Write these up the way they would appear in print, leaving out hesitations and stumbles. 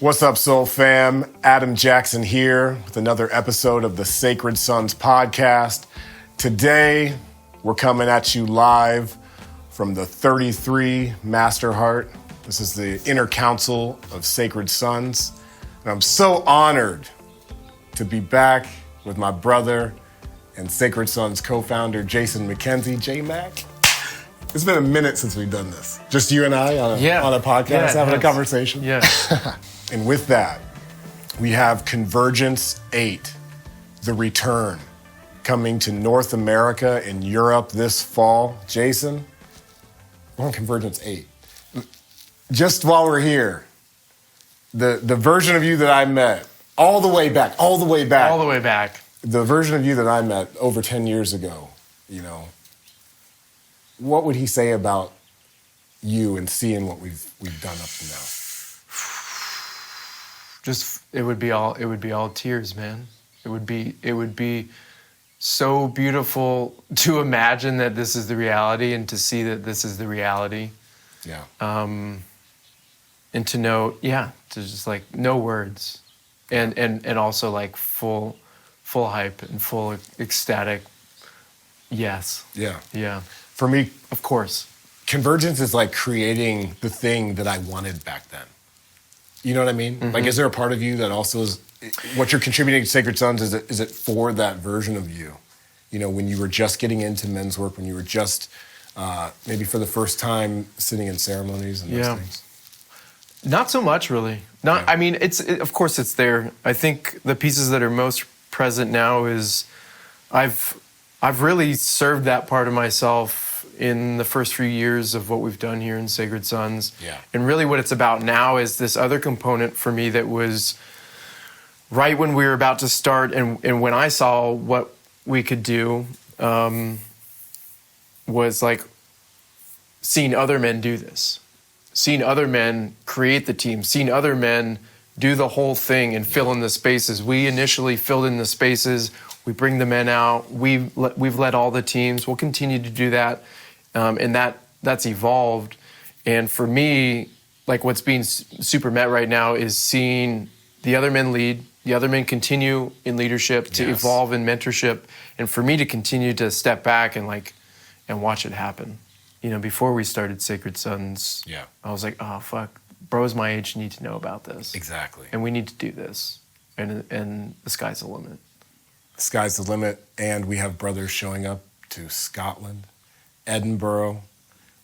What's up, Soul Fam? Adam Jackson here with another episode of the Sacred Sons podcast. Today, we're coming at you live from the 33 Master Heart. This is the Inner Council of Sacred Sons. And I'm so honored to be back with my brother and Sacred Sons co-founder, Jason MacKenzie, J-Mack. It's been a minute since we've done this. Just you and I on a podcast, having a conversation. Yeah. And with that, we have Convergence 8, The Return, coming to North America and Europe this fall. Jason, we're on Convergence 8. Just while we're here, the version of you that I met all the way back, the version of you that I met over 10 years ago, what would he say about you and seeing what we've done up to now? It would be all tears, man. It would be so beautiful to imagine that this is the reality and to see that this is the reality. Yeah. And to know, to just like no words, and also like full hype and full ecstatic. Yes. Yeah. Yeah. For me, of course, Convergence is like creating the thing that I wanted back then. You know what I mean? Mm-hmm. Like, is there a part of you that also is, what you're contributing to Sacred Sons, is it for that version of you? You know, when you were just getting into men's work, when you were just maybe for the first time sitting in ceremonies and those things? Not so much, really. I mean, of course it's there. I think the pieces that are most present now is I've really served that part of myself in the first few years of what we've done here in Sacred Sons. Yeah. And really what it's about now is this other component for me that was right when we were about to start and when I saw what we could do was like seeing other men do this. Seeing other men create the team, seeing other men do the whole thing and fill in the spaces. We initially filled in the spaces. We bring the men out. We've led all the teams. We'll continue to do that, and that's evolved. And for me, like what's being super met right now is seeing the other men lead, the other men continue in leadership, to evolve in mentorship, and for me to continue to step back and watch it happen. You know, before we started Sacred Sons, I was like, oh fuck, bros my age need to know about this. Exactly. And we need to do this, and the sky's the limit. Sky's the limit, and we have brothers showing up to Scotland, Edinburgh.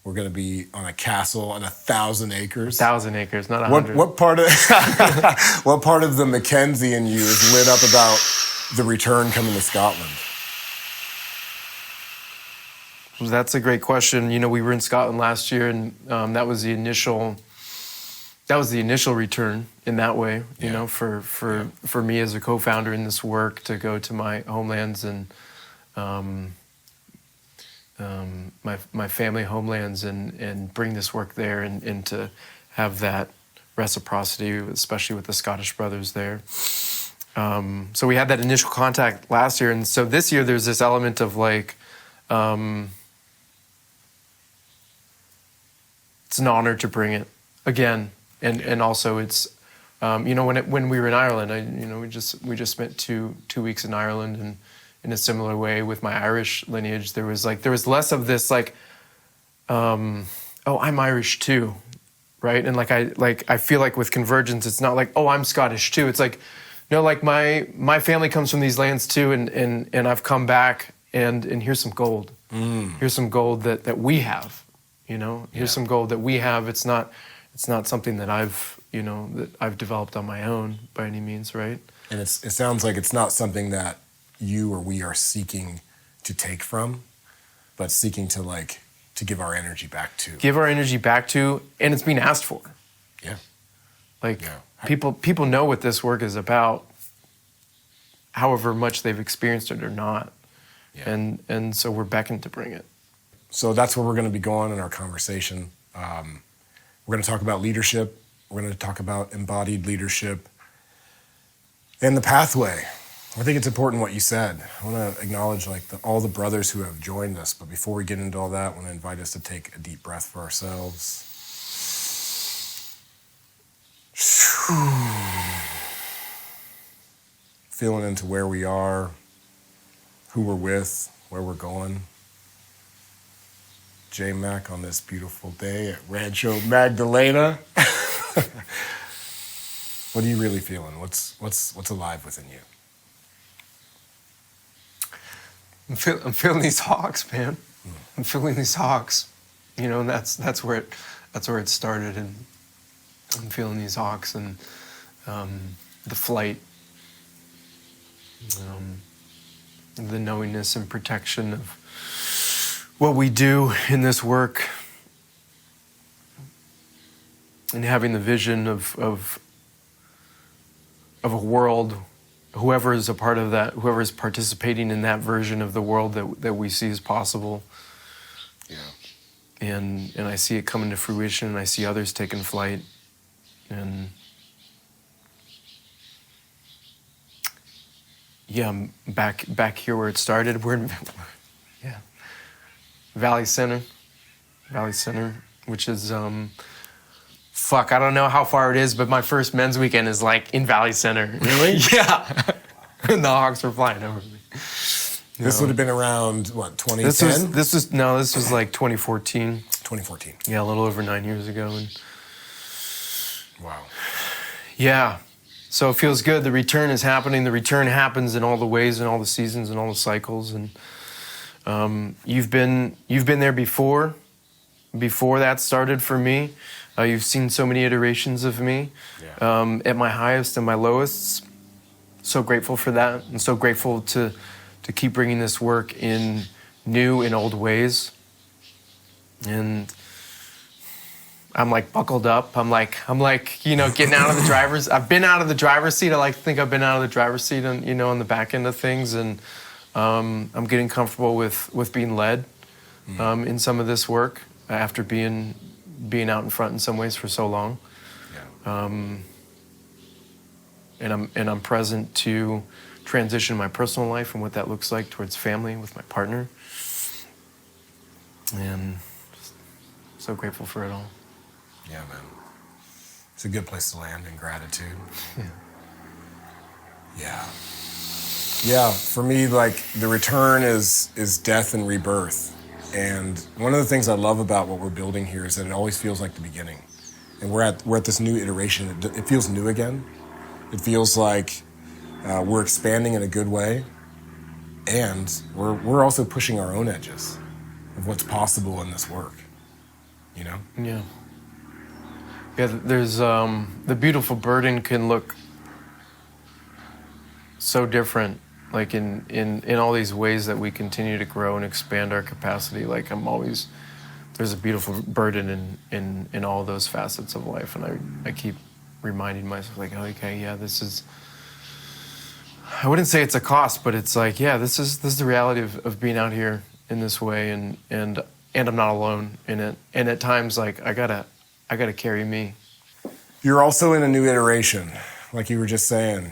We're going to be on a castle on 1,000 acres. 1,000 acres, not 100. What part of the MacKenzie in you is lit up about the return coming to Scotland? That's a great question. You know, we were in Scotland last year, and that was the initial return in that way, you know, for me as a co-founder in this work to go to my homelands and my family homelands and bring this work there and to have that reciprocity, especially with the Scottish brothers there. So we had that initial contact last year, and so this year there's this element of like, it's an honor to bring it again. And also it's, when we were in Ireland, we just spent two weeks in Ireland, and in a similar way with my Irish lineage, there was less of this like, I'm Irish too, right? And I feel like with Convergence, it's not like, I'm Scottish too. It's like, no, like my family comes from these lands too, and I've come back and here's some gold. Here's some gold that we have, Here's some gold that we have. It's not something that I've developed on my own by any means, right? And it sounds like it's not something that you or we are seeking to take from, but seeking to give our energy back to. Give our energy back to, and it's being asked for. Yeah. People know what this work is about, however much they've experienced it or not. Yeah. And so we're beckoned to bring it. So that's where we're going to be going in our conversation. We're going to talk about leadership. We're going to talk about embodied leadership and the pathway. I think it's important what you said. I want to acknowledge all the brothers who have joined us. But before we get into all that, I want to invite us to take a deep breath for ourselves. Feeling into where we are, who we're with, where we're going. J-Mack on this beautiful day at Rancho Magdalena. What are you really feeling? What's alive within you? I'm feeling these hawks, man. I'm feeling these hawks. And that's where it started, and I'm feeling these hawks and the flight, the knowingness and protection of what we do in this work, and having the vision of a world, whoever is a part of that, whoever is participating in that version of the world that we see as possible. Yeah. And I see it coming to fruition, and I see others taking flight. And yeah, I'm back here where it started. We're in Valley Center, which is I don't know how far it is, but my first men's weekend is like in Valley Center. Really? Yeah. And the hawks were flying over me. This would have been around, what, 2010? This was like 2014. 2014. Yeah, a little over 9 years ago. And wow. yeah. So it feels good. The return is happening. The return happens in all the ways and all the seasons and all the cycles. And you've been there before that started for me. You've seen so many iterations of me, at my highest and my lowest. So grateful for that, and so grateful to keep bringing this work in new and old ways. And I'm like buckled up. I'm like getting out of the driver's. I've been out of the driver's seat. I like to think I've been out of the driver's seat on the back end of things, and I'm getting comfortable with being led in some of this work after being out in front in some ways for so long. Yeah. And I'm present to transition my personal life and what that looks like towards family with my partner. And just so grateful for it all. Yeah, man. It's a good place to land in gratitude. Yeah. Yeah, for me, like, the return is death and rebirth. And one of the things I love about what we're building here is that it always feels like the beginning. And we're at this new iteration. It feels new again. It feels like we're expanding in a good way. And we're also pushing our own edges of what's possible in this work, Yeah. Yeah, there's the beautiful burden can look so different, like in all these ways that we continue to grow and expand our capacity. Like there's a beautiful burden in all those facets of life, and I keep reminding myself, like, oh, okay, yeah, this is. I wouldn't say it's a cost, but it's like, yeah, this is the reality of being out here in this way, and I'm not alone in it. And at times, like, I gotta carry me. You're also in a new iteration, like you were just saying.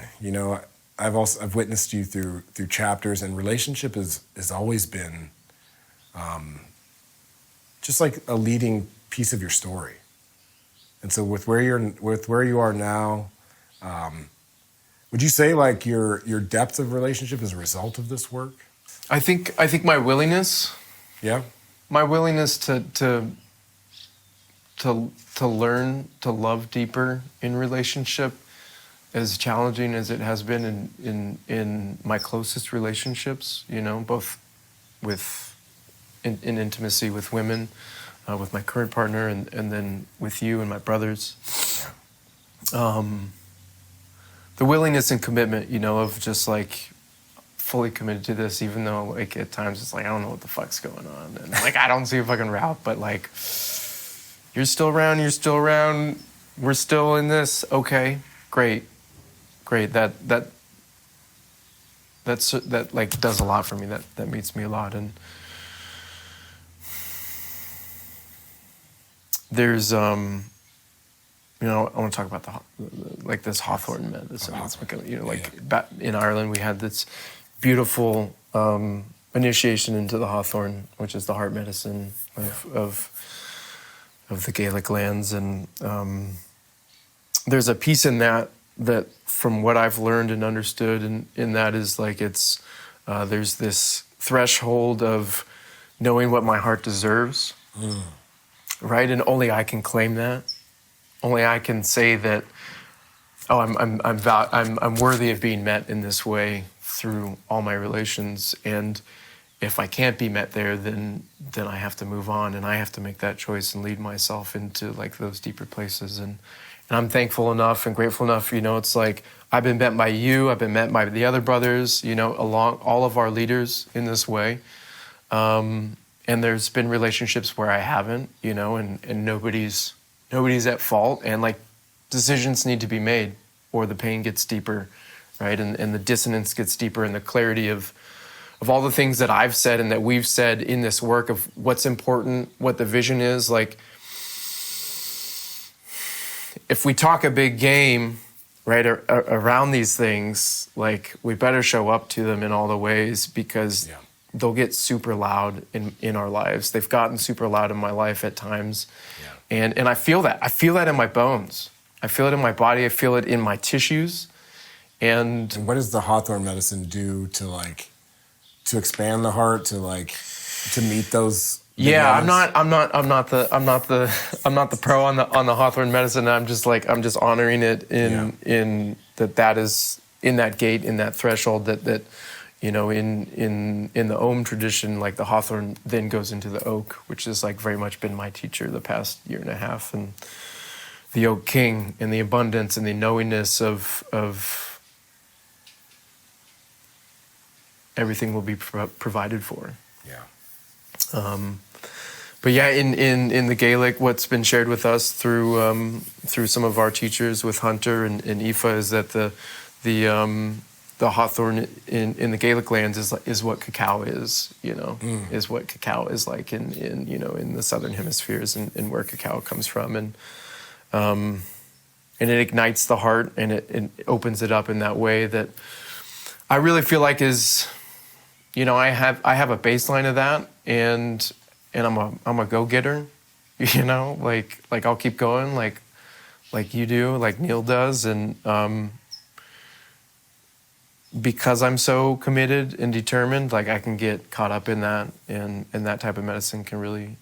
I've witnessed you through chapters, and relationship has always been just like a leading piece of your story. And so with where you are now, would you say like your depth of relationship is a result of this work? I think my willingness. Yeah. My willingness to learn to love deeper in relationship, as challenging as it has been in my closest relationships, both in intimacy with women, with my current partner, and then with you and my brothers. The willingness and commitment, of just like fully committed to this, even though like at times it's like, I don't know what the fuck's going on. And like, I don't see a fucking route, but like, you're still around, we're still in this. Okay, great. That like does a lot for me. That meets me a lot. And there's I want to talk about like this Hawthorne medicine. Back in Ireland, we had this beautiful initiation into the Hawthorne, which is the heart medicine of the Gaelic lands, and there's a piece in that from what I've learned and understood, and in that is like there's this threshold of knowing what my heart deserves, right? And only I can claim that. Only I can say that, oh, I'm worthy of being met in this way through all my relations. And if I can't be met there, then I have to move on, and I have to make that choice and lead myself into like those deeper places. And I'm thankful enough and grateful enough, it's like I've been met by you, I've been met by the other brothers, along all of our leaders in this way. And there's been relationships where I haven't, and nobody's at fault, and like decisions need to be made or the pain gets deeper, right? And the dissonance gets deeper, and the clarity of all the things that I've said and that we've said in this work of what's important, what the vision is. Like, if we talk a big game, right, around these things, like we better show up to them in all the ways, because they'll get super loud in our lives. They've gotten super loud in my life at times. Yeah. And I feel that. I feel that in my bones. I feel it in my body. I feel it in my tissues. And what does the Hawthorne medicine do to expand the heart, to meet those? Yeah, I'm not the pro on the Hawthorne medicine. I'm just honoring it in that is in that gate, in that threshold that in the Om tradition, like the Hawthorne then goes into the oak, which has like very much been my teacher the past year and a half, and the oak king and the abundance and the knowingness of everything will be provided for. Yeah. But yeah, in the Gaelic, what's been shared with us through some of our teachers with Hunter and Aoife is that the hawthorn in the Gaelic lands is what cacao is, is what cacao is like in the southern hemispheres and where cacao comes from, and it ignites the heart and it opens it up in that way that I really feel like is, I have a baseline of that, and I'm a go-getter, like I'll keep going like you do, like Neil does, and because I'm so committed and determined, like I can get caught up in that, and that type of medicine can really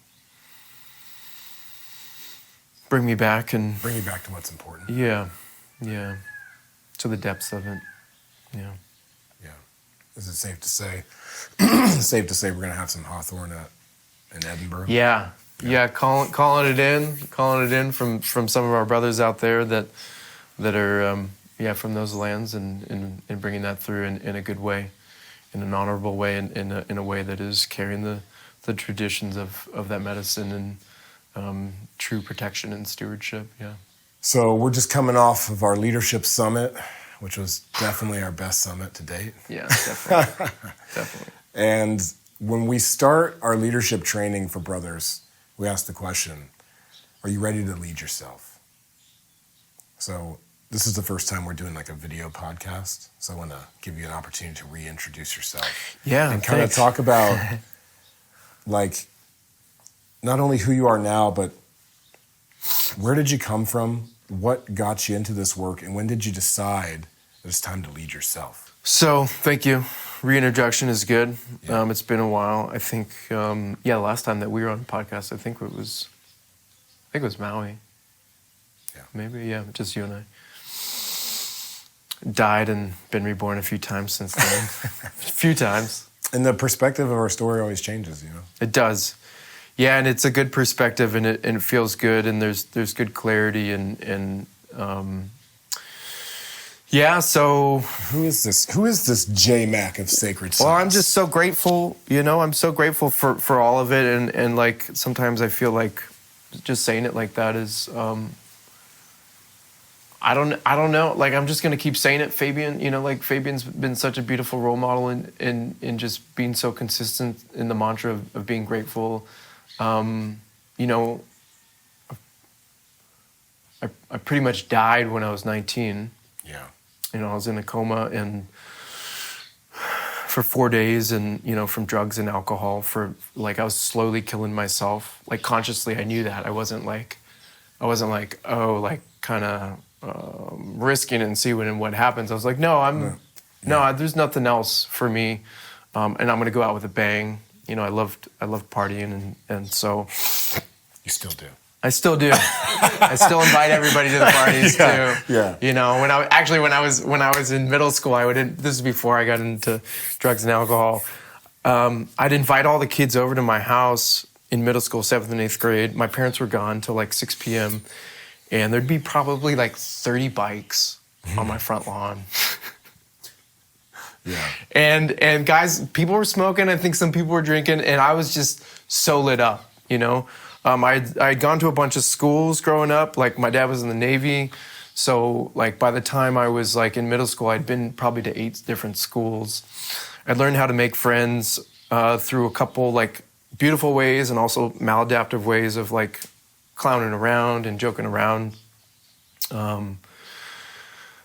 bring me back to what's important. Yeah, to the depths of it. Yeah. Is it safe to say we're gonna have some Hawthorne in Edinburgh? Yeah. Calling it in from some of our brothers out there that are from those lands, and bringing that through in a good way, in an honorable way, and in a way that is carrying the traditions of that medicine and true protection and stewardship. Yeah. So we're just coming off of our leadership summit, which was definitely our best summit to date. Yeah, definitely. Definitely. And when we start our leadership training for brothers, we ask the question, are you ready to lead yourself? So this is the first time we're doing like a video podcast. So I want to give you an opportunity to reintroduce yourself. Yeah, and kind of talk about like not only who you are now, but where did you come from? What got you into this work, and when did you decide that it's time to lead yourself? So, thank you. Reintroduction is good. Yeah. It's been a while. I think, the last time that we were on the podcast, I think it was Maui. Yeah. Maybe, just you and I. Died and been reborn a few times since then. A few times. And the perspective of our story always changes, It does. Yeah, and it's a good perspective, and it feels good, and there's good clarity, and So who is this J-Mack of Sacred Sons? Well, I'm just so grateful. I'm so grateful for all of it, and like sometimes I feel like just saying it like that is I don't know. Like I'm just gonna keep saying it, Fabian. Like Fabian's been such a beautiful role model in just being so consistent in the mantra of being grateful. I pretty much died when I was 19. Yeah. I was in a coma and for 4 days, and from drugs and alcohol, for like I was slowly killing myself. Like consciously, I knew that I wasn't like, oh, like kind of risking it and see what happens. I was like, no, there's nothing else for me, and I'm going to go out with a bang. You know, I loved partying, and so. You still do. I still do. I still invite everybody to the parties too. Yeah. You know, when I was in middle school, this is before I got into drugs and alcohol. I'd invite all the kids over to my house in middle school, 7th and 8th grade. My parents were gone till like 6 p.m. And there'd be probably like 30 bikes on my front lawn. Yeah. And guys, people were smoking. I think some people were drinking, and I was just so lit up, you know. I'd gone to a bunch of schools growing up. Like, my dad was in the Navy. So, like, by the time I was, like, in middle school, I'd been probably to 8 different schools. I learned how to make friends through a couple, like, beautiful ways and also maladaptive ways of, like, clowning around and joking around.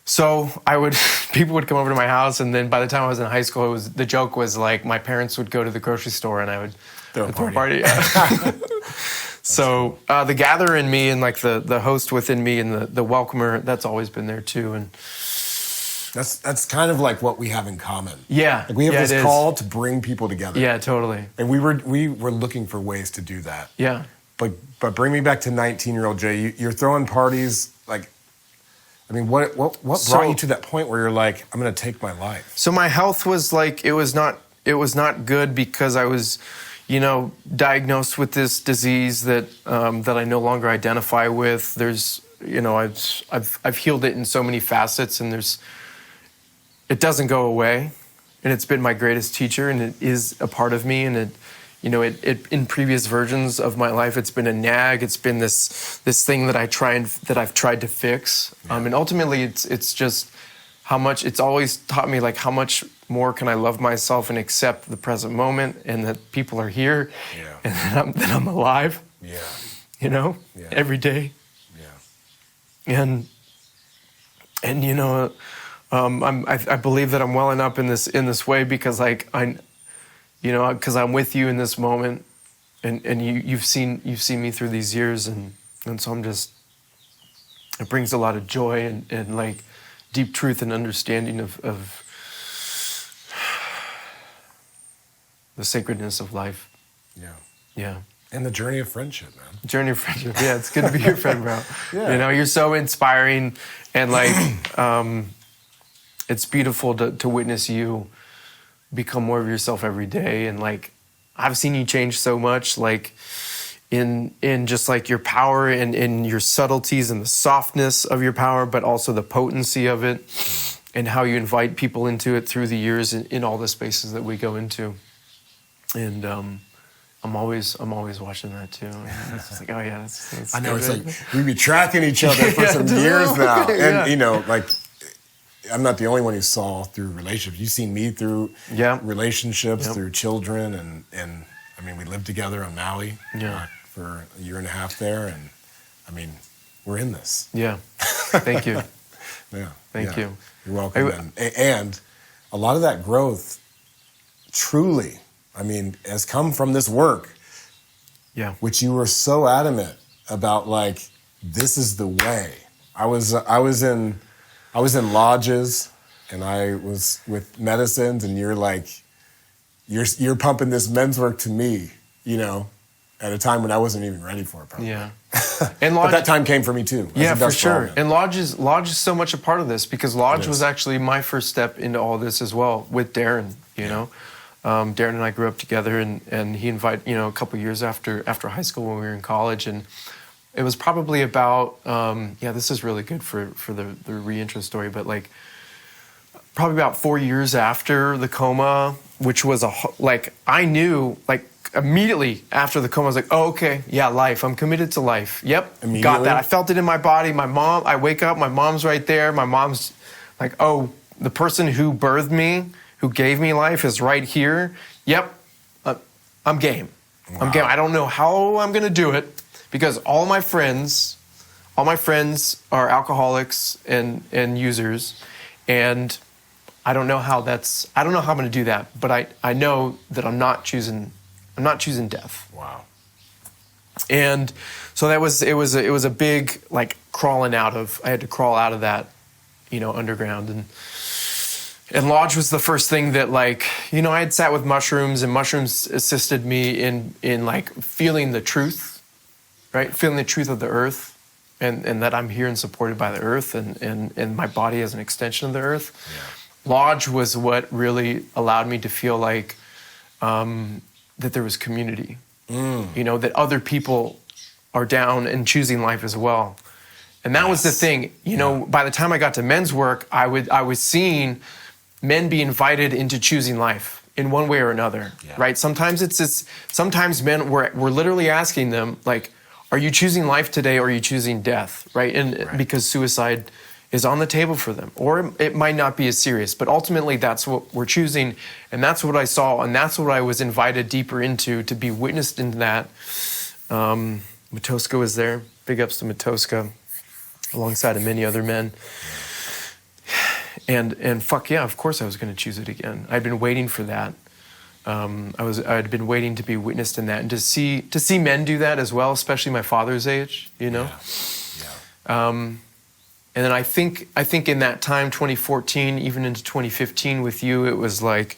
So people would come over to my house, and then by the time I was in high school, the joke was, like, my parents would go to the grocery store and I would throw a party. Yeah. So the gatherer in me and like the host within me and the welcomer, that's always been there too. And that's kind of like what we have in common. Yeah. Like, we have this call to bring people together. Yeah, totally. And we were looking for ways to do that. Yeah. But bring me back to 19-year-old Jay. You're throwing parties. Like, I mean, what brought you to that point where you're like, I'm going to take my life? So my health was like, it was not good because I was, you know, diagnosed with this disease that I no longer identify with. There's, you know, I've healed it in so many facets, and it doesn't go away, and it's been my greatest teacher, and it is a part of me, and it, you know, it in previous versions of my life, it's been a nag. It's been this thing that I've tried to fix, and ultimately, it's just how much. It's always taught me, like, how much more can I love myself and accept the present moment, and that people are here, and that I'm alive. Yeah. You know, every day. Yeah. And you know, I believe that I'm welling up in this way because, like, because I'm with you in this moment, and you've seen me through these years, and so it brings a lot of joy and like deep truth and understanding of the sacredness of life. Yeah. Yeah. And the journey of friendship, man. Journey of friendship. Yeah, it's good to be your friend, bro. Yeah. You know, you're so inspiring, and like, it's beautiful to witness you become more of yourself every day. And like, I've seen you change so much, like in just like your power and in your subtleties and the softness of your power, but also the potency of it and how you invite people into it through the years in all the spaces that we go into. And I'm always watching that too. It's just like, oh yeah, that's I know, good. it's like we've been tracking each other for some years now. And you know, like, I'm not the only one who saw through relationships. You've seen me through relationships, through children, and I mean, we lived together on Maui for a year and a half there, and I mean, we're in this. Yeah. Thank you. Thank you. You're welcome. And a lot of that growth, truly, I mean, has come from this work. Yeah. Which you were so adamant about, like, this is the way. I was in lodges, and I was with medicines, and you're like, you're pumping this men's work to me, you know, at a time when I wasn't even ready for it, probably. Yeah. And but that time came for me too. Yeah, for sure. And Lodge is so much a part of this, because Lodge was actually my first step into all this as well with Darren, you know. Darren and I grew up together, and he invited, you know, a couple years after high school when we were in college, and it was probably about, this is really good for the reintro story, but like probably about 4 years after the coma, which was I knew, like, immediately after the coma, I was like, oh, okay, yeah, life. I'm committed to life. Yep, got that. I felt it in my body. My mom, I wake up, my mom's right there. My mom's like, oh, the person who birthed me, who gave me life is right here. Yep, I'm game. Wow. I'm game. I don't know how I'm going to do it, because all my friends are alcoholics and users, and I don't know how I'm going to do that, but I know that I'm not choosing death. Wow. And so it was a big, like, I had to crawl out of that, underground. And Lodge was the first thing that, like, I had sat with mushrooms, and mushrooms assisted me in like feeling the truth, right? Feeling the truth of the earth, and that I'm here and supported by the earth, and my body as an extension of the earth. Yeah. Lodge was what really allowed me to feel like that there was community, that other people are down and choosing life as well. And that was the thing, by the time I got to men's work, I was seeing men be invited into choosing life in one way or another, right? Sometimes sometimes men, we're literally asking them, like, are you choosing life today or are you choosing death, right? And because suicide is on the table for them, or it might not be as serious, but ultimately that's what we're choosing, and that's what I saw, and that's what I was invited deeper into, to be witnessed in that. Matoska was there, big ups to Matoska, alongside of many other men. And fuck yeah, of course I was going to choose it again. I'd been waiting for that. I'd been waiting to be witnessed in that, and to see men do that as well, especially my father's age, And then I think in that time, 2014, even into 2015 with you, it was like,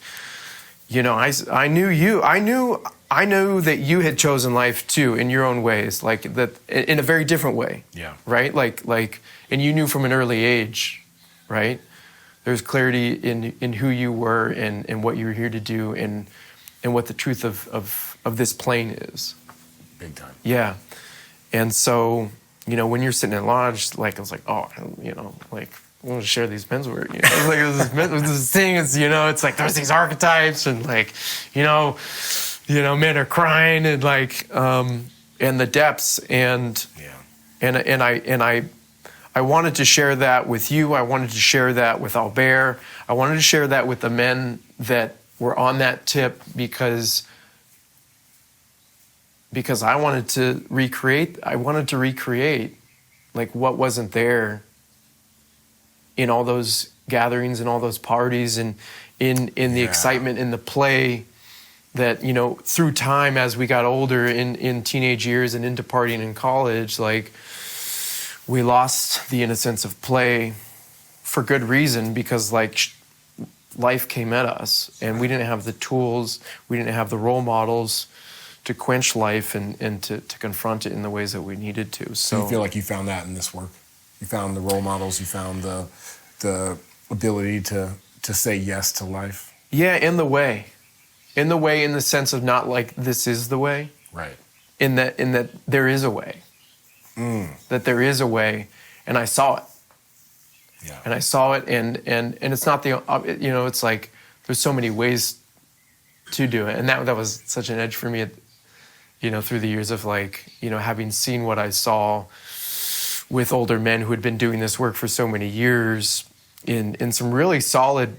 I knew you. I knew that you had chosen life too, in your own ways, like that, in a very different way. Yeah. Right. Like, and you knew from an early age, right? There's clarity in who you were and what you were here to do, and what the truth of this plane is. Big time. Yeah. And so, when you're sitting in Lodge, like, I was like, oh, like, I want to share these men's work. It's like this thing is, it's like there's these archetypes, and like, men are crying, and like, and the depths, and I wanted to share that with you. I wanted to share that with Albert. I wanted to share that with the men that were on that tip, because I wanted to recreate. Like what wasn't there in all those gatherings and all those parties, and in the excitement, in the play that, through time, as we got older in teenage years and into partying in college, like, we lost the innocence of play for good reason, because like life came at us, and we didn't have the tools, we didn't have the role models to quench life and to confront it in the ways that we needed to. So you feel like you found that in this work? You found the role models, you found the ability to say yes to life? Yeah, in the way, in the sense of not like this is the way. Right. In that there is a way. That there is a way, and I saw it. Yeah. And I saw it, and it's not it's like there's so many ways to do it, and that was such an edge for me, through the years of like, having seen what I saw with older men who had been doing this work for so many years in some really solid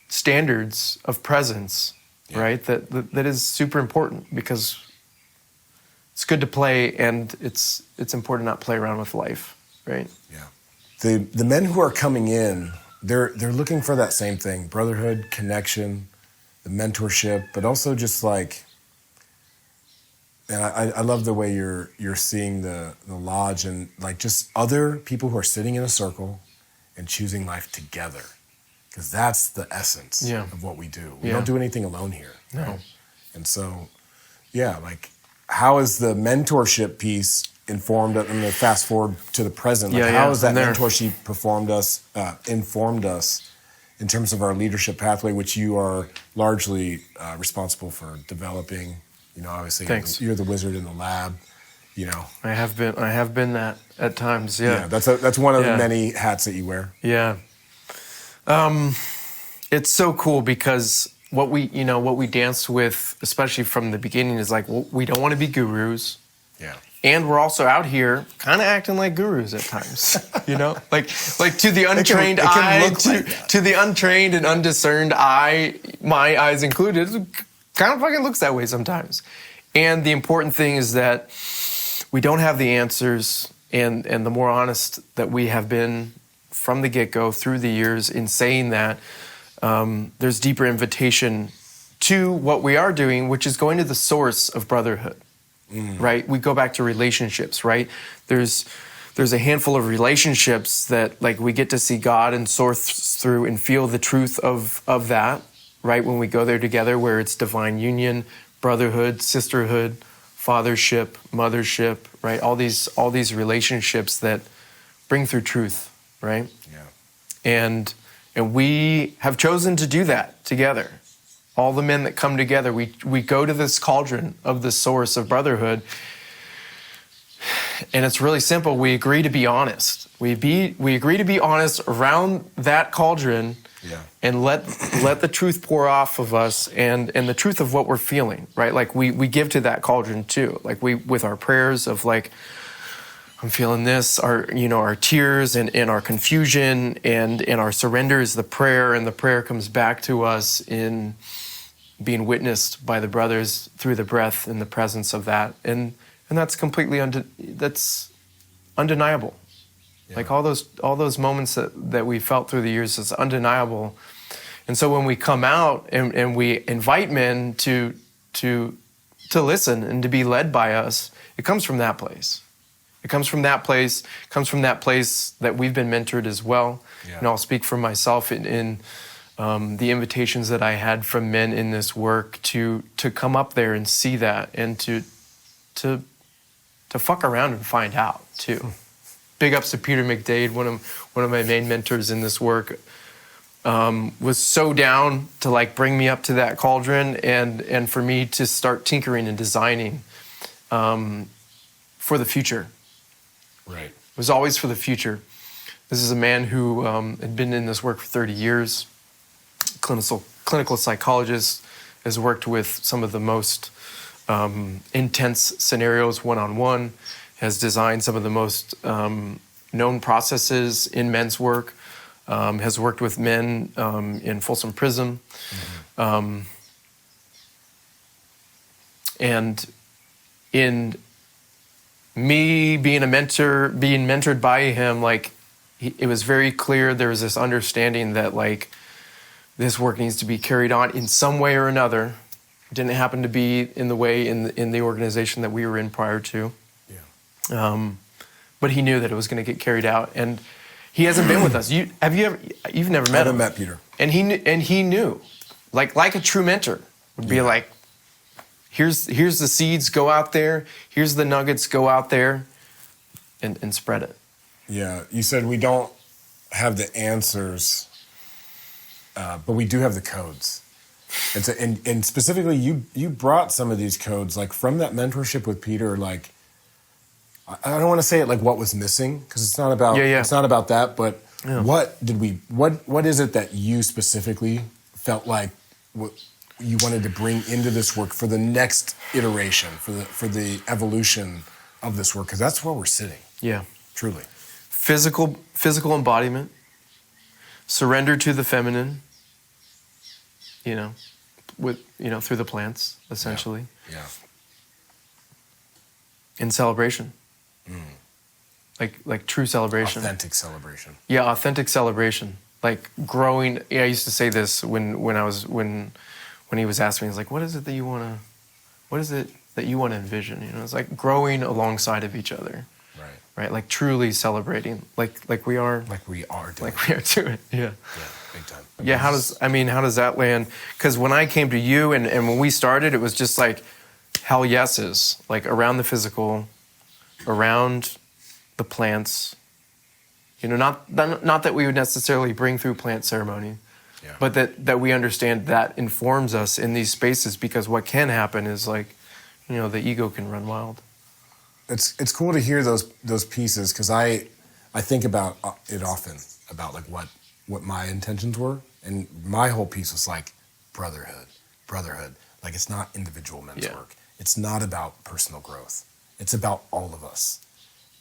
standards of presence, right? That is super important, because it's good to play, and it's important to not play around with life, right? Yeah. The men who are coming in, they're looking for that same thing: brotherhood, connection, the mentorship, but also just like, and I love the way you're seeing the Lodge, and like just other people who are sitting in a circle and choosing life together, because that's the essence of what we do. We don't do anything alone here. No. Right? And so, like, how is the mentorship piece informed? I'm going to fast forward to the present. Like, how has that mentorship informed us in terms of our leadership pathway, which you are largely responsible for developing? Obviously, you're the wizard in the lab. I have been that at times. Yeah, that's one of the many hats that you wear. Yeah, it's so cool, because what we danced with, especially from the beginning, is like, well, we don't want to be gurus. Yeah. And we're also out here kind of acting like gurus at times, like to the untrained eye, to the untrained and undiscerned eye, my eyes included, kind of fucking looks that way sometimes. And the important thing is that we don't have the answers, and the more honest that we have been from the get-go through the years in saying that, there's deeper invitation to what we are doing, which is going to the source of brotherhood. right? We go back to relationships, right? There's a handful of relationships that like we get to see God and source through and feel the truth of that, right? When we go there together, where it's divine union, brotherhood, sisterhood, fathership, mothership, right? All these relationships that bring through truth, right? Yeah. And we have chosen to do that together. All the men that come together, we go to this cauldron of the source of brotherhood. And it's really simple. We agree to be honest. We agree to be honest around that cauldron, and let the truth pour off of us and the truth of what we're feeling, right? Like we give to that cauldron too. Like with our prayers of like, I'm feeling this, our tears and our confusion and our surrender is the prayer, and the prayer comes back to us in being witnessed by the brothers through the breath and the presence of that. And that's completely that's undeniable. Yeah. Like all those moments that we felt through the years, it's undeniable. And so when we come out and we invite men to listen and to be led by us, it comes from that place. It comes from that place. It comes from that place that we've been mentored as well. Yeah. And I'll speak for myself in the invitations that I had from men in this work to come up there and see that and to fuck around and find out too. Big ups to Peter McDade, one of my main mentors in this work, was so down to like bring me up to that cauldron and for me to start tinkering and designing for the future. Right. It was always for the future. This is a man who had been in this work for 30 years, clinical psychologist, has worked with some of the most intense scenarios one-on-one, has designed some of the most known processes in men's work, has worked with men in Folsom Prison. Mm-hmm. And in me being a mentor, being mentored by him, like it was very clear there was this understanding that like this work needs to be carried on in some way or another. It didn't happen to be in the way in the organization that we were in prior to. Yeah. But he knew that it was going to get carried out, and he hasn't been with us. You've never met him? I haven't met Peter. And he knew, like a true mentor would be like, here's the seeds, go out there. Here's the nuggets, go out there, and spread it. Yeah, you said we don't have the answers, but we do have the codes. And specifically, you brought some of these codes, like from that mentorship with Peter. Like, I don't want to say it like what was missing, because it's not about it's not about that. But what is it that you specifically felt like what you wanted to bring into this work for the next iteration, for the evolution of this work? Because that's where we're sitting. Yeah, truly. Physical embodiment, surrender to the feminine. Through the plants, essentially. Yeah. In celebration. Like true celebration. Authentic celebration. Yeah, authentic celebration. Like growing. Yeah, I used to say this when he was asking me, he's like, what is it that you want to envision? It's like growing alongside of each other. Right. Like truly celebrating. Like we are. Like we are doing. Like we are doing. Yeah. Yeah. Big time. Yeah, how does that land? Because when I came to you and when we started, it was just like hell yeses, like around the physical, around the plants. Not that we would necessarily bring through plant ceremony, but that we understand that informs us in these spaces, because what can happen is like, the ego can run wild. It's cool to hear those pieces, because I think about it often, about like what my intentions were, and my whole piece was like brotherhood. Like, it's not individual men's work. It's not about personal growth. It's about all of us.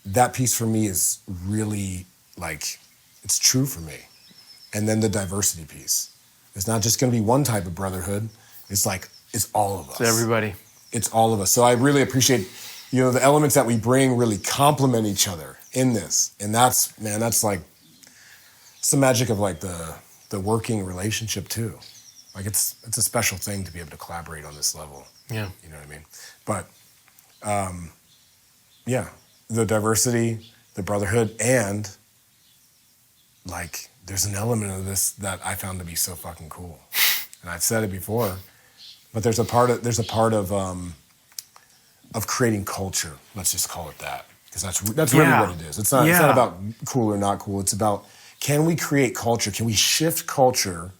That piece for me is really like, it's true for me. And then the diversity piece. It's not just going to be one type of brotherhood. It's like, it's all of us. It's everybody. It's all of us. So I really appreciate, the elements that we bring really complement each other in this. And that's like, it's the magic of like the working relationship too. Like it's a special thing to be able to collaborate on this level. Yeah. You know what I mean? But the diversity, the brotherhood, and like there's an element of this that I found to be so fucking cool. And I've said it before, but there's a part of creating culture. Let's just call it that, because that's really what it is. It's not about cool or not cool. It's about, can we create culture? Can we shift culture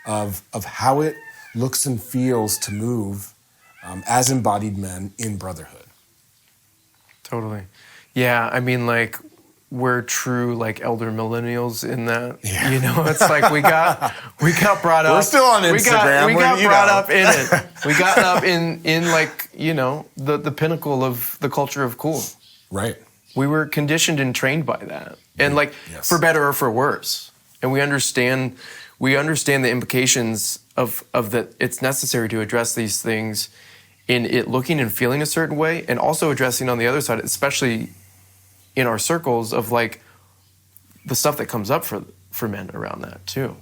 of how it looks and feels to move as embodied men in brotherhood? Totally. Yeah, I mean, like, we're true, like, elder millennials in that. Yeah. You know, it's like we got brought up. We're still on Instagram. We got brought up in it. We got up in like, you know, the pinnacle of the culture of cool. Right. We were conditioned and trained by that. And like, for better or for worse. And we understand the implications of that it's necessary to address these things in it looking and feeling a certain way, and also addressing on the other side, especially in our circles, of like the stuff that comes up for men around that too.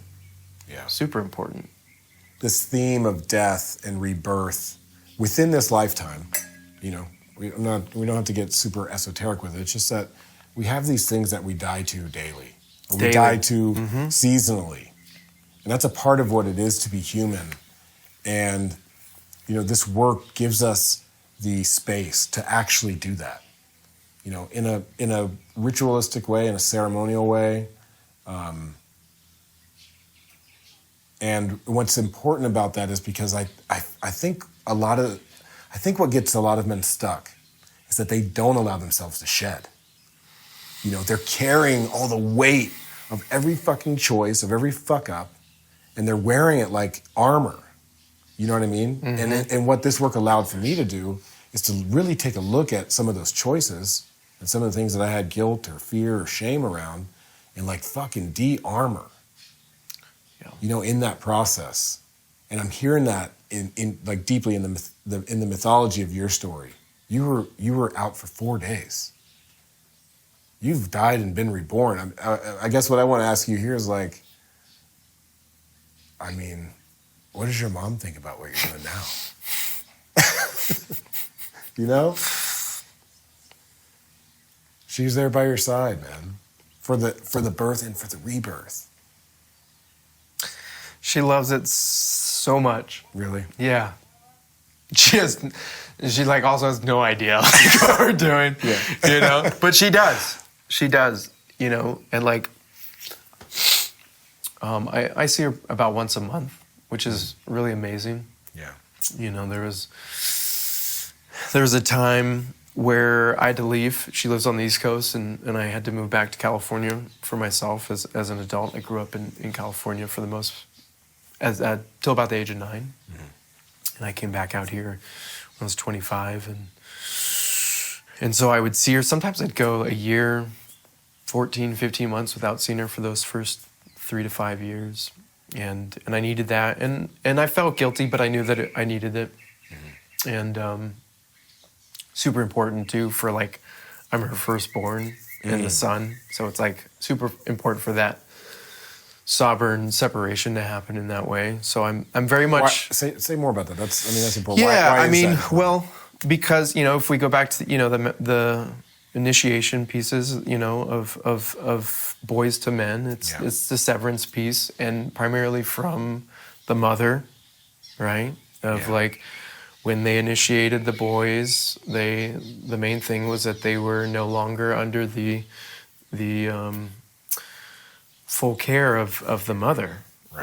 Yeah. Super important. This theme of death and rebirth within this lifetime, you know, we don't have to get super esoteric with it. It's just that we have these things that we die to daily. Or we die to seasonally. And that's a part of what it is to be human. And, you know, this work gives us the space to actually do that. You know, in a ritualistic way, in a ceremonial way. And what's important about that is because I think what gets a lot of men stuck is that they don't allow themselves to shed. You know, they're carrying all the weight of every fucking choice, of every fuck up, and they're wearing it like armor. You know what I mean? And what this work allowed for me to do is to really take a look at some of those choices and some of the things that I had guilt or fear or shame around, and like fucking de-armor. Yeah. You know, in that process. And I'm hearing that in like deeply in the mythology of your story. You were out for 4 days. You've died and been reborn. I guess what I want to ask you here is like, I mean, what does your mom think about what you're doing now? You know? She's there by your side, man. For the birth and for the rebirth. She loves it so much. Really? Yeah. She like also has no idea like what we're doing. Yeah. You know? But she does. She does, you know, and like I see her about once a month, which is really amazing. Yeah. You know, there was a time where I had to leave. She lives on the East Coast, and I had to move back to California for myself as an adult. I grew up in California for the most, till about the age of 9. Mm-hmm. And I came back out here when I was 25. And so I would see her. Sometimes I'd go a year, 14, 15 months without seeing her for those first 3 to 5 years. And I needed that. And I felt guilty, but I knew that I needed it. Mm-hmm. And super important too for like, I'm her firstborn and the son. So it's like super important for that sovereign separation to happen in that way. So I'm very much... Say more about that. That's important. Yeah, why is that? Well, because, you know, if we go back to, you know, the initiation pieces, you know, of boys to men, it's the severance piece, and primarily from the mother, right? Like, when they initiated the boys, the main thing was that they were no longer under the full care of the mother,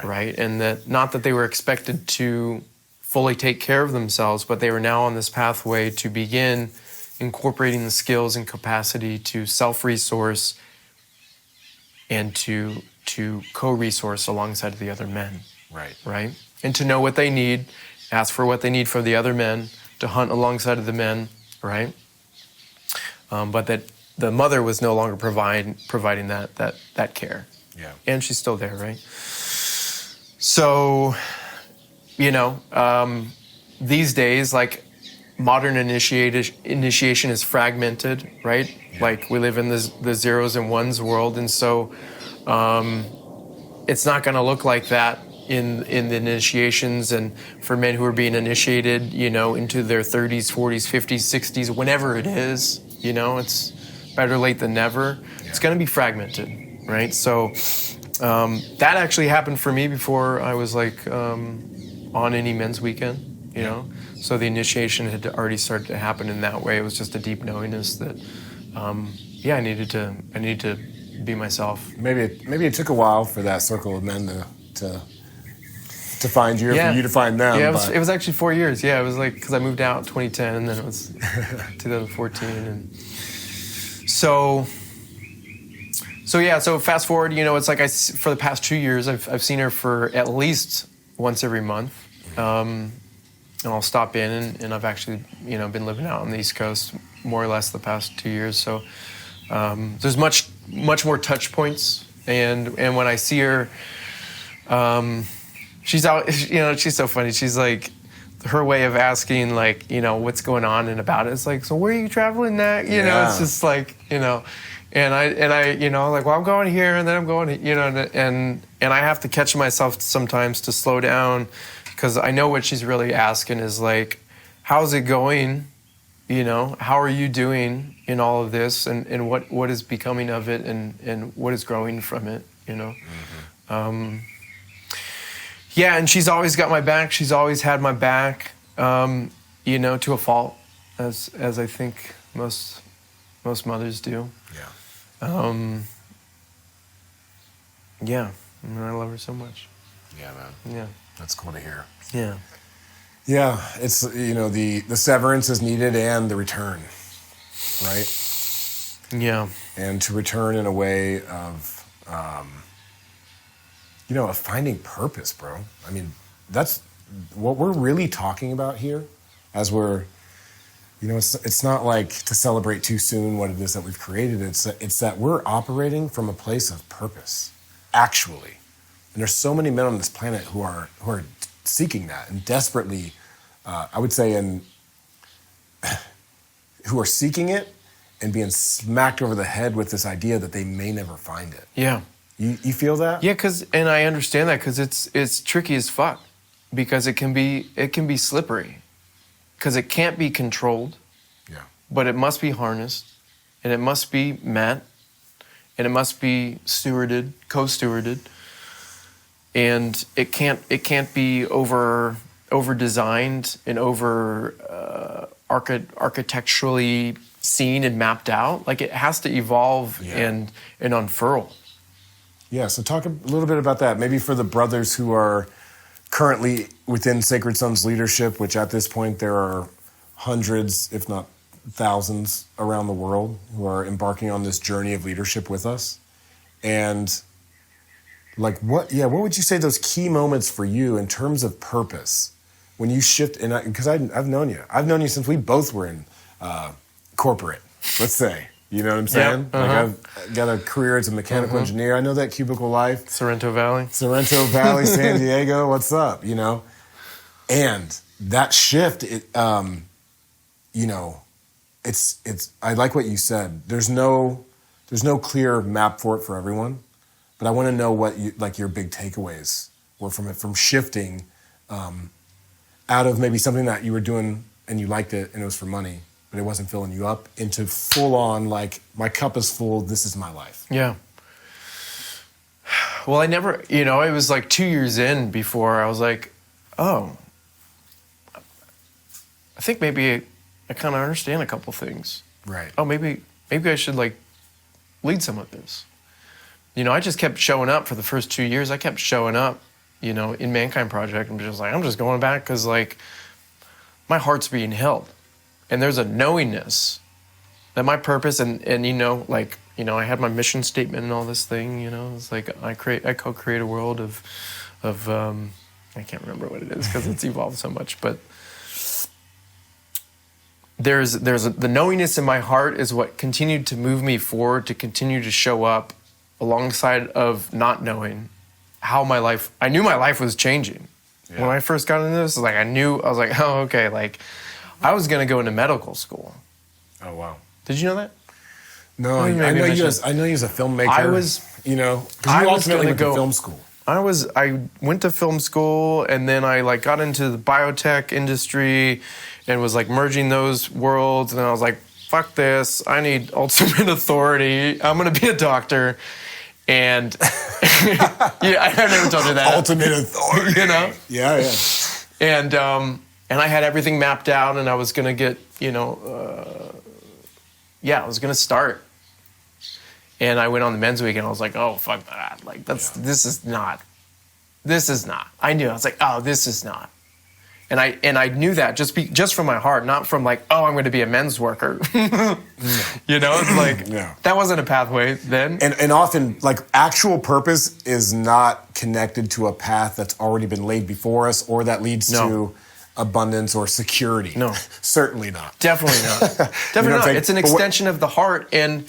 right? And that not that they were expected to fully take care of themselves, but they were now on this pathway to begin incorporating the skills and capacity to self-resource and to co-resource alongside of the other men, right? And to know what they need, ask for what they need from the other men, to hunt alongside of the men, right? But that the mother was no longer providing that care. Yeah. And she's still there, right? So, you know, these days, like, modern initiation is fragmented, right? Yeah. Like, we live in the zeros and ones world, and so it's not going to look like that in the initiations, and for men who are being initiated, into their 30s, 40s, 50s, 60s, whenever it is, it's better late than never. Yeah. It's going to be fragmented, right? So that actually happened for me before I was on any men's weekend, you know. So the initiation had already started to happen in that way. It was just a deep knowingness that, I needed to be myself. Maybe it took a while for that circle of men to find you, or for you to find them. Yeah, it was actually 4 years. Yeah, it was because I moved out in 2010, and then it was 2014, and so fast forward. It's for the past 2 years, I've seen her for at least once every month, and I'll stop in, and I've actually been living out on the East Coast more or less the past 2 years. So there's much more touch points, and when I see her, she's out. She's so funny. She's her way of asking what's going on and about it. It's so where are you traveling next? It's just and I well, I'm going here, and then I'm going, and I have to catch myself sometimes to slow down, because I know what she's really asking is how's it going? How are you doing in all of this, and what is becoming of it, and what is growing from it, Mm-hmm. And she's always got my back. She's always had my back, to a fault, as I think most mothers do. Yeah. I love her so much. Yeah, man. Yeah. That's cool to hear. Yeah. Yeah, it's, the severance is needed and the return, right? Yeah. And to return in a way of, of finding purpose, bro. I mean, that's what we're really talking about here as we're, it's not to celebrate too soon what it is that we've created. It's that we're operating from a place of purpose, actually. And there's so many men on this planet who are seeking that and desperately, I would say, who are seeking it and being smacked over the head with this idea that they may never find it. Yeah. You feel that? Yeah, and I understand that, because it's tricky as fuck, because it can be slippery, because it can't be controlled. Yeah. But it must be harnessed, and it must be met, and it must be stewarded, co-stewarded. And it can't be over designed and over architecturally seen and mapped out. It has to evolve and unfurl. Yeah, so talk a little bit about that. Maybe for the brothers who are currently within Sacred Sons leadership, which at this point there are hundreds, if not thousands, around the world who are embarking on this journey of leadership with us. And what would you say those key moments for you in terms of purpose when you shift? Because I've known you since we both were in corporate, let's say. You know what I'm saying? Yeah, uh-huh. I've got a career as a mechanical engineer. I know that cubicle life. Sorrento Valley, San Diego. What's up? And that shift. It's. I like what you said. There's no clear map for it for everyone. But I want to know what your big takeaways were from it, from shifting out of maybe something that you were doing and you liked it and it was for money, but it wasn't filling you up, into full on, my cup is full, this is my life. Yeah. Well, I never, it was 2 years in before I was oh, I think maybe I kind of understand a couple things. Right. Oh, maybe I should lead some of this. I just kept showing up for the first 2 years. I kept showing up, in Mankind Project. I'm just going back because, my heart's being held. And there's a knowingness that my purpose and I had my mission statement and all this thing, It's I co-create a world of I can't remember what it is because it's evolved so much, but the knowingness in my heart is what continued to move me forward, to continue to show up alongside of not knowing how I knew my life was changing. Yeah. When I first got into this, I was oh, okay, I was going to go into medical school. Oh, wow. Did you know that? No, I know you as a filmmaker. I was because you ultimately went to film school. I went to film school, and then I like got into the biotech industry and was like merging those worlds, and I was like, fuck this, I need ultimate authority. I'm gonna be a doctor. And yeah, I never told you that. Ultimate authority. You know? Yeah. And I had everything mapped out, and I was gonna get, I was gonna start. And I went on the men's week, and I was like, oh, fuck that. Like, this is not. I knew. I was like, oh, this is not. And I knew that just from my heart, not from like, oh, I'm going to be a men's worker. It's like, that wasn't a pathway then. And often, like, actual purpose is not connected to a path that's already been laid before us or that leads to abundance or security. No. Certainly not. Definitely not. Definitely not. It's an extension of the heart and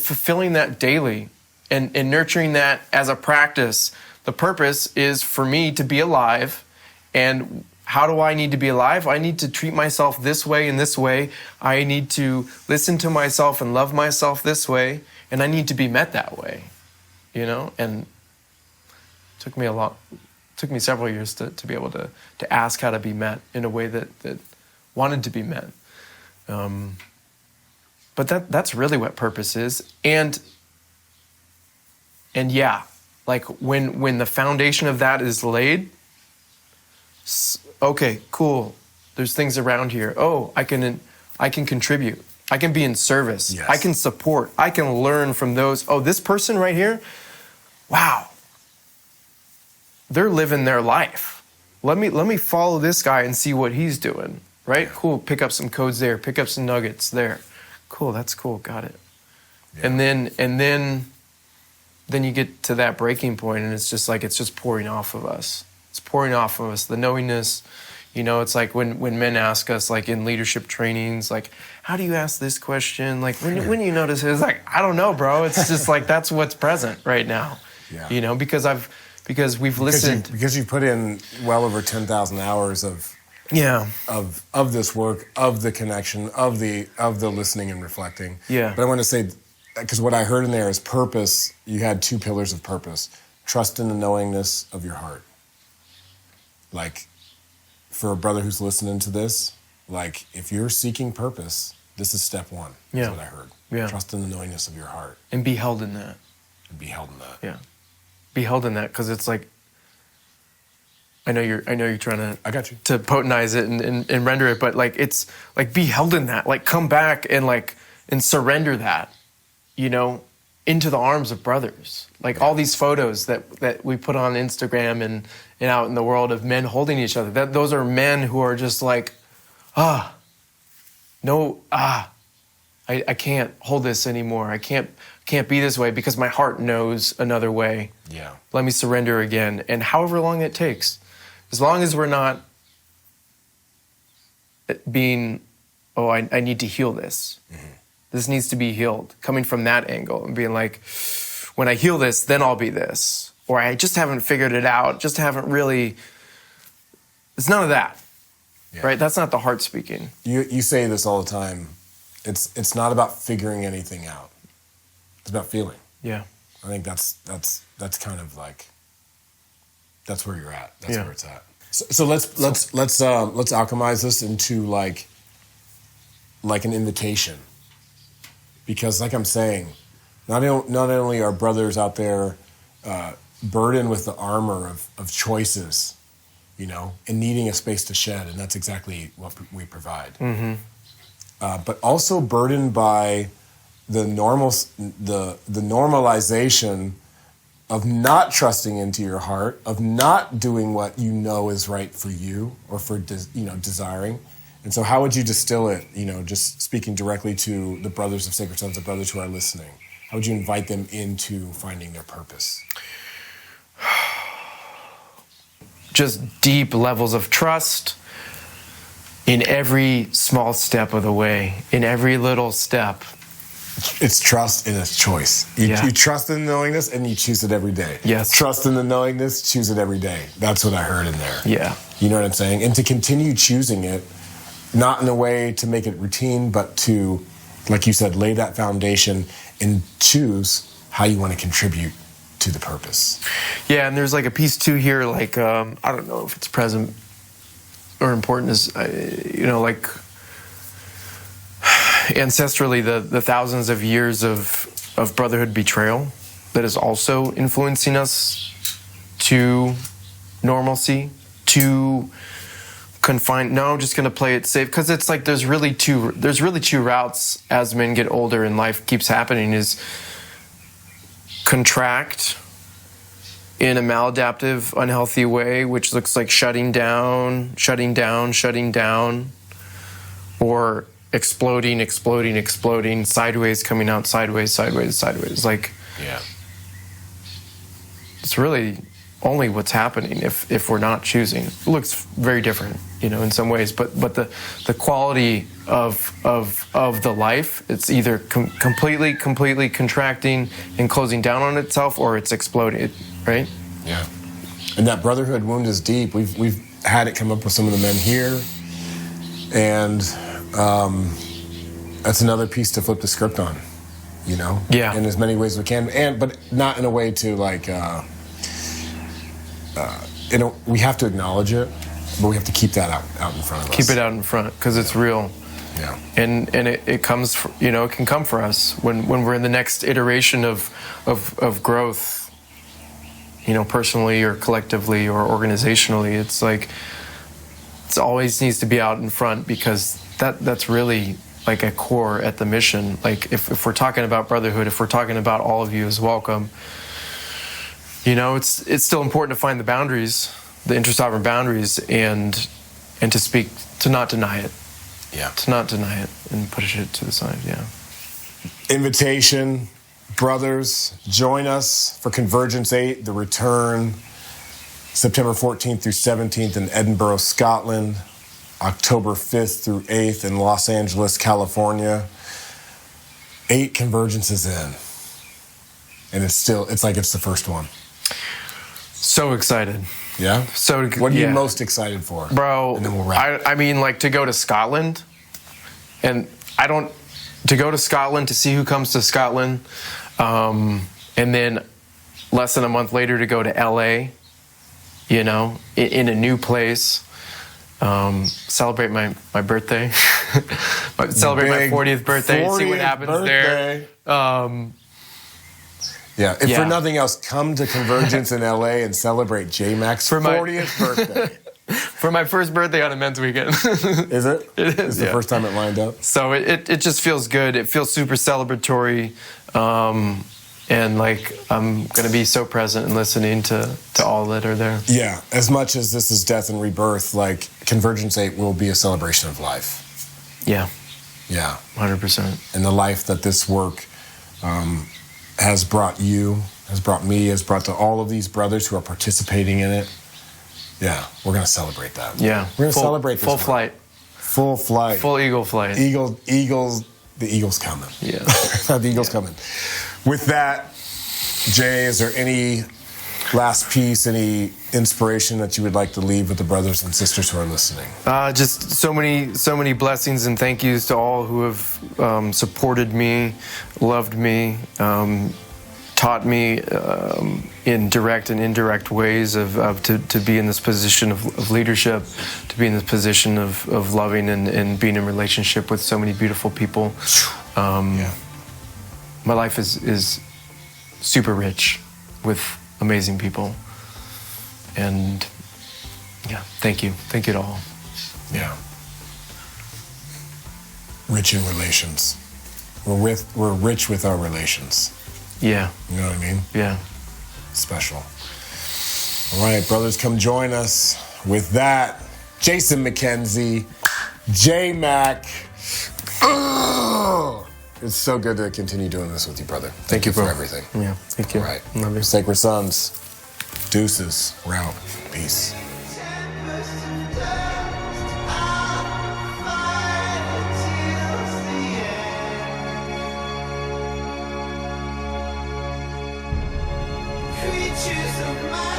fulfilling that daily and nurturing that as a practice. The purpose is for me to be alive. And how do I need to be alive? I need to treat myself this way and this way. I need to listen to myself and love myself this way. And I need to be met that way. And it took me several years to be able to ask how to be met in a way that wanted to be met. But that's really what purpose is. And yeah, like when the foundation of that is laid, okay, cool. There's things around here. Oh, I can contribute. I can be in service. Yes. I can support. I can learn from those. Oh, this person right here, wow. They're living their life. Let me follow this guy and see what he's doing. Right? Cool. Pick up some codes there. Pick up some nuggets there. Cool. That's cool. Got it. Yeah. And then you get to that breaking point, and it's just pouring off of us. It's pouring off of us. The knowingness, it's like when men ask us, like in leadership trainings, like, how do you ask this question? Like, when you notice it, it's like, I don't know, bro. It's just like, that's what's present right now. Yeah. Because we've listened. Because you've put in well over 10,000 hours of this work, of the connection, of the listening and reflecting. Yeah. But I want to say, because what I heard in there is purpose. You had two pillars of purpose: trust in the knowingness of your heart. Like, for a brother who's listening to this, like, if you're seeking purpose, this is step one. That's what I heard. Yeah. Trust in the knowingness of your heart. And be held in that. Yeah. Be held in that, because it's like, I know you're trying to. I got you. To potentize it and render it, but like, it's like, be held in that. Like, come back and surrender that, into the arms of brothers. Like all these photos that we put on Instagram and out in the world of men holding each other. Those are men who are just like, I can't hold this anymore. I can't be this way because my heart knows another way. Yeah. Let me surrender again. And however long it takes, as long as we're not being, I need to heal this. Mm-hmm. This needs to be healed. Coming from that angle and being like, when I heal this, then I'll be this. Or I just haven't figured it out, just haven't really, it's none of that, right? That's not the heart speaking. You say this all the time. It's not about figuring anything out. It's about feeling. Yeah. I think that's kind of like, that's where you're at. That's where it's at. So let's alchemize this into like an invitation. Because like I'm saying, not only are brothers out there burdened with the armor of choices, and needing a space to shed, and that's exactly what we provide. Mm-hmm. But also burdened by the normalization of not trusting into your heart, of not doing what you know is right for you or for desiring. And so how would you distill it, just speaking directly to the brothers of Sacred Sons, the brothers who are listening? How would you invite them into finding their purpose? Just deep levels of trust in every small step of the way, in every little step. It's trust and it's choice. You trust in the knowingness and you choose it every day. Yes. Trust in the knowingness, choose it every day. That's what I heard in there. Yeah. You know what I'm saying? And to continue choosing it, not in a way to make it routine, but to, like you said, lay that foundation and choose how you want to contribute to the purpose. Yeah, and there's like a piece too here, like I don't know if it's present or important, is like ancestrally the thousands of years of brotherhood betrayal that is also influencing us to normalcy, to confine. No, I'm just going to play it safe, because it's like there's really two routes as men get older and life keeps happening: is contract in a maladaptive, unhealthy way, which looks like shutting down, or exploding, sideways, coming out sideways. Like, yeah, it's really only what's happening if we're not choosing. It looks very different, in some ways, but the quality of the life, it's either completely contracting and closing down on itself, or it's exploding, right? Yeah. And that brotherhood wound is deep. We've had it come up with some of the men here, and that's another piece to flip the script on, Yeah. in as many ways as we can, but not in a way to like, we have to acknowledge it, but we have to keep that out in front of us. Keep it out in front, because it's real. Yeah. And it comes, it can come for us when we're in the next iteration of growth, personally or collectively or organizationally. It's like, it always needs to be out in front, because that's really like a core at the mission. Like if we're talking about brotherhood, if we're talking about all of you as welcome, it's still important to find the boundaries, the inter-sovereign boundaries, and to speak, to not deny it. Yeah. To not deny it and push it to the side, yeah. Invitation, brothers, join us for Convergence 8, the return, September 14th through 17th in Edinburgh, Scotland, October 5th through 8th in Los Angeles, California. 8 convergences in. And it's like it's the first one. So excited. Yeah? So what are you most excited for? Bro, and then we'll wrap. I mean, like, to go to Scotland, and to go to Scotland, to see who comes to Scotland, and then less than a month later to go to LA, in a new place, celebrate my birthday, celebrate my 40th birthday, see what happens there. Yeah, if for nothing else, come to Convergence in LA and celebrate J-Mack's 40th birthday. For my first birthday on a men's weekend. Is it? It is. It's the first time it lined up. So it just feels good. It feels super celebratory. And like, I'm going to be so present and listening to all that are there. Yeah, as much as this is death and rebirth, like Convergence 8 will be a celebration of life. Yeah. Yeah. 100%. And the life that this work has brought you, has brought me, has brought to all of these brothers who are participating in it. Yeah, we're going to celebrate that. Yeah. We're going to celebrate this. Full flight. Full flight. Full eagle flight. The eagle's coming. Yeah. The eagle's coming. With that, Jay, is there any last piece, any inspiration that you would like to leave with the brothers and sisters who are listening? Just so many blessings and thank yous to all who have supported me, loved me, taught me in direct and indirect ways to be in this position of leadership, to be in this position of loving and being in relationship with so many beautiful people. My life is super rich with amazing people. And yeah, thank you to all. Yeah. Rich in relations. We're rich with our relations. Yeah. You know what I mean? Yeah. Special. All right, brothers, come join us. With that, Jason MacKenzie, J-Mack. It's so good to continue doing this with you, brother. Thank you for everything. Yeah, thank you. All right. Love you. Sacred Sons, deuces, we're out. Peace. Creatures of my